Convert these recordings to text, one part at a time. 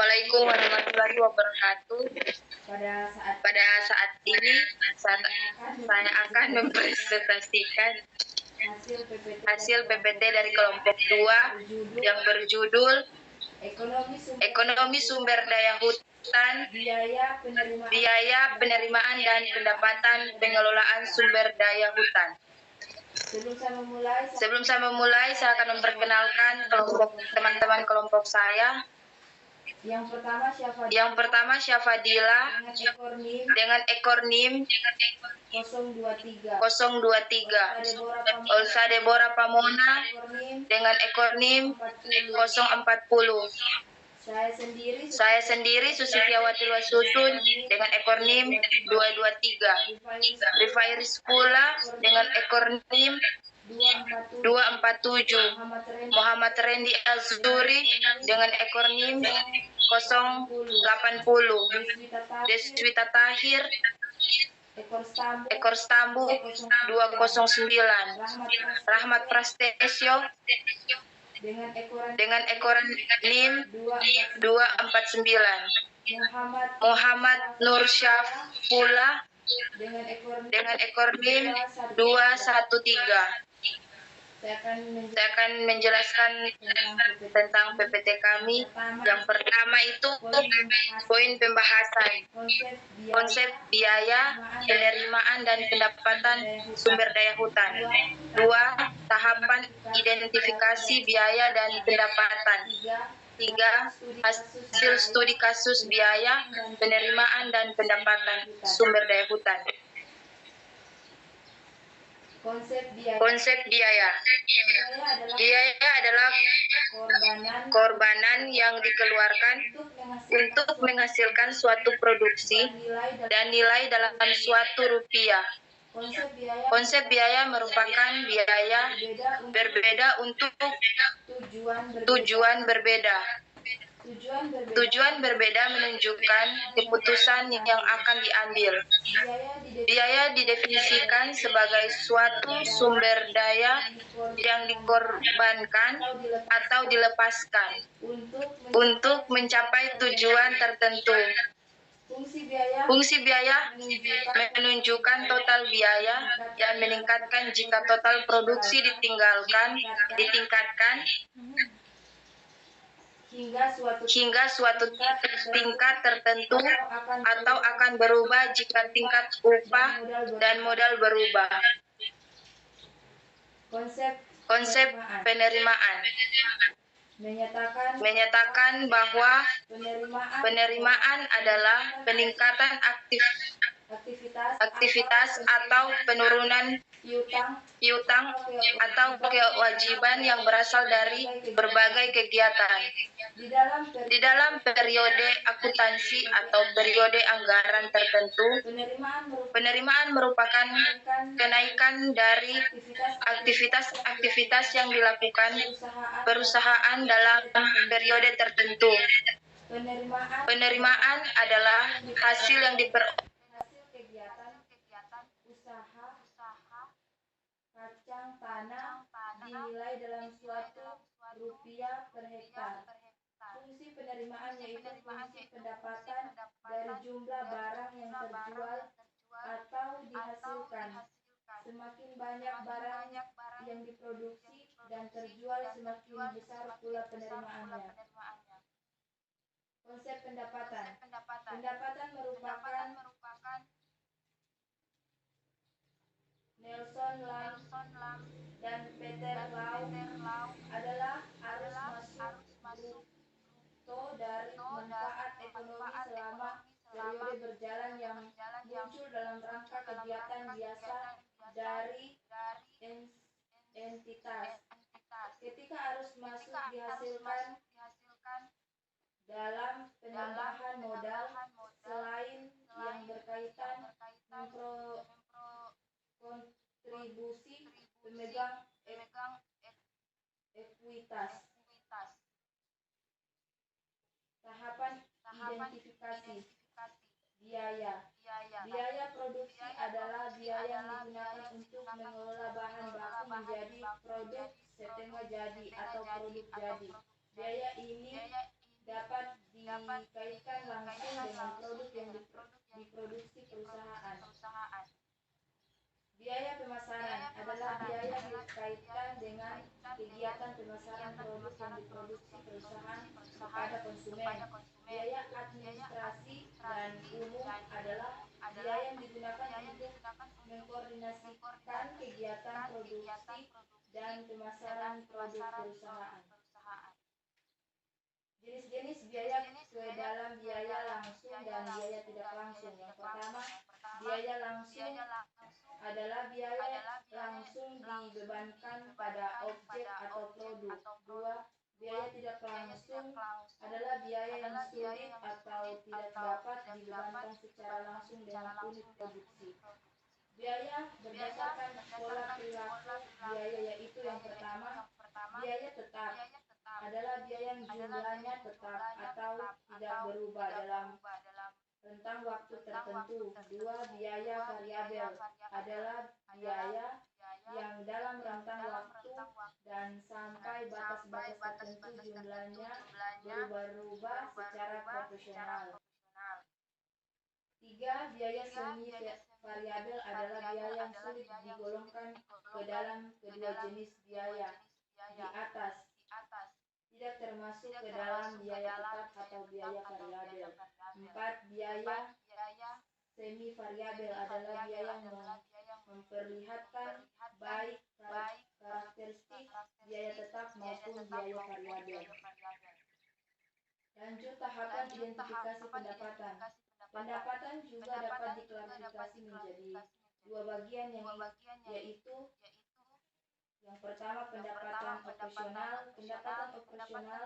Assalamualaikum warahmatullahi wabarakatuh. Pada saat ini saya akan mempresentasikan hasil PPT dari kelompok 2 yang berjudul Ekonomi Sumber Daya Hutan, Biaya Penerimaan dan Pendapatan Pengelolaan Sumber Daya Hutan. Sebelum saya memulai, saya akan memperkenalkan teman-teman kelompok saya. Yang pertama Syafadila dengan ekor NIM 023. Olsa Deborah Pamona dengan ekor NIM 040. Saya sendiri Susifiawati Wasusun dengan ekor NIM 223. Rifairis Pula dengan ekor NIM 247. Muhammad Rendi Azuri dengan ekor NIM 080. Deswita Tahir ekor Stambu 209. Rahmat Prastesyo dengan ekor NIM 249. Muhammad Nursyaf Pula dengan ekor NIM 213. Saya akan menjelaskan tentang PPT kami. Yang pertama itu poin pembahasan, konsep biaya, penerimaan dan pendapatan sumber daya hutan. 2. Tahapan identifikasi biaya dan pendapatan. 3. Hasil studi kasus biaya, penerimaan dan pendapatan sumber daya hutan. Konsep biaya. Biaya adalah korbanan yang dikeluarkan untuk menghasilkan suatu produksi dan nilai dalam suatu rupiah. Konsep biaya merupakan biaya berbeda untuk tujuan berbeda. Tujuan berbeda menunjukkan keputusan yang akan diambil. Biaya didefinisikan sebagai suatu sumber daya yang dikorbankan atau dilepaskan untuk mencapai tujuan tertentu. Fungsi biaya menunjukkan total biaya yang meningkatkan jika total produksi ditingkatkan hingga suatu tingkat tertentu atau akan berubah jika tingkat upah dan modal berubah. Konsep penerimaan menyatakan bahwa penerimaan adalah peningkatan aktivitas atau penurunan piutang atau kewajiban yang berasal dari berbagai kegiatan. Di dalam periode akuntansi atau periode anggaran tertentu, penerimaan merupakan kenaikan dari aktivitas yang dilakukan perusahaan dalam periode tertentu. Penerimaan adalah hasil yang diperoleh kacang tanah dinilai dalam suatu rupiah per hektar. Fungsi penerimaan yaitu fungsi pendapatan dari jumlah barang yang terjual atau dihasilkan. Semakin banyak barang yang diproduksi dan terjual, semakin besar pula penerimaannya. Konsep pendapatan. Pendapatan merupakan Nelson Lam dan Peter Lau adalah arus masuk bruto dari manfaat ekonomi selama periode berjalan yang muncul dalam rangka kegiatan biasa dari entitas. Ketika arus masuk dihasilkan dalam penambahan modal, selain yang berkaitan kontribusi pemegang ekuitas. Tahapan identifikasi biaya. Biaya produksi adalah biaya yang digunakan untuk mengelola bahan baku menjadi produk setengah jadi atau produk jadi. Biaya ini dapat dikaitkan langsung dengan produk yang diproduksi perusahaan. Biaya pemasaran adalah biaya yang dikaitkan dengan kegiatan pemasaran produk yang diproduksi perusahaan kepada konsumen. Biaya administrasi dan umum adalah biaya yang digunakan untuk mengkoordinasikan kegiatan produksi dan pemasaran produk perusahaan. Jenis-jenis biaya ke dalam biaya langsung dan biaya tidak langsung. Yang pertama, biaya langsung adalah biaya langsung dibebankan pada objek atau produk. Dua, biaya tidak langsung adalah biaya yang sulit atau tidak dapat dibebankan secara langsung dengan unit produksi. Biaya berdasarkan pola perilaku biaya yaitu yang pertama, biaya tetap adalah biaya yang jumlahnya tetap atau tidak berubah dalam rentang waktu tertentu. Dua, biaya variabel adalah biaya yang dalam rentang waktu dan sampai batas-batas tertentu jumlahnya berubah-ubah secara proporsional. Tiga, biaya semi variabel adalah biaya yang sulit digolongkan ke dalam kedua jenis biaya di atas, tidak termasuk ke dalam biaya tetap atau biaya variabel. Empat, biaya semi variabel adalah biaya yang memperlihatkan baik karakteristik biaya tetap maupun biaya variabel. Lanjut tahapan identifikasi pendapatan. Pendapatan juga dapat diklasifikasi menjadi dua bagian yaitu yang pertama pendapatan operasional. Pendapatan operasional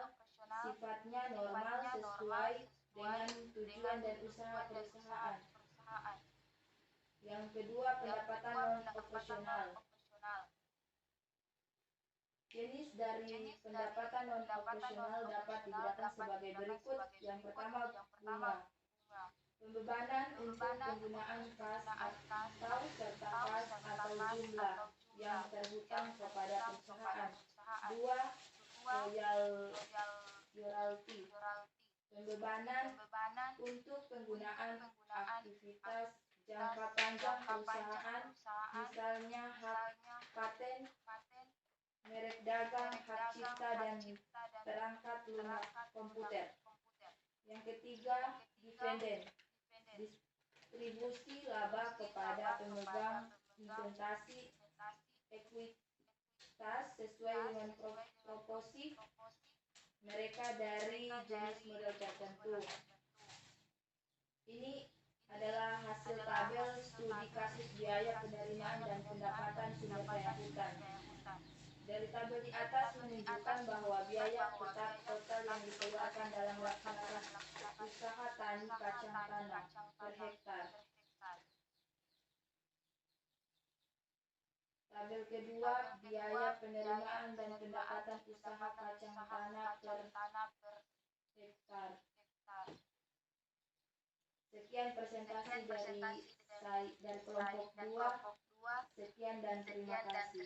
sifatnya normal sesuai dengan tujuan dan usaha perusahaan. Yang kedua pendapatan non-operasional. Jenis dari pendapatan non-operasional dapat dibedakan sebagai berikut. Yang pertama, bunga. Pembebanan untuk penggunaan kas atau serta kas atau jumlah yang terhutang kepada perusahaan. Dua, royalti. Pembebanan untuk penggunaan aktivitas jangka panjang perusahaan, misalnya hak paten, merek dagang, hak cipta, dan perangkat lunak komputer. Yang ketiga, dividen. Distribusi laba kepada pemegang investasi ekuitas sesuai dengan proporsi mereka dari jenis modal tertentu. Ini adalah hasil tabel studi kasus biaya penerimaan dan pendapatan sumber daya hutan. Dari tabel di atas menunjukkan bahwa biaya tetap total yang dikeluarkan dalam melaksanakan usaha tani kacang tanah per hektar. Tabel kedua, biaya penerimaan dan pendapatan usaha kacang tanah per hektar. Sekian presentasi dari kelompok 2. Sekian dan terima kasih.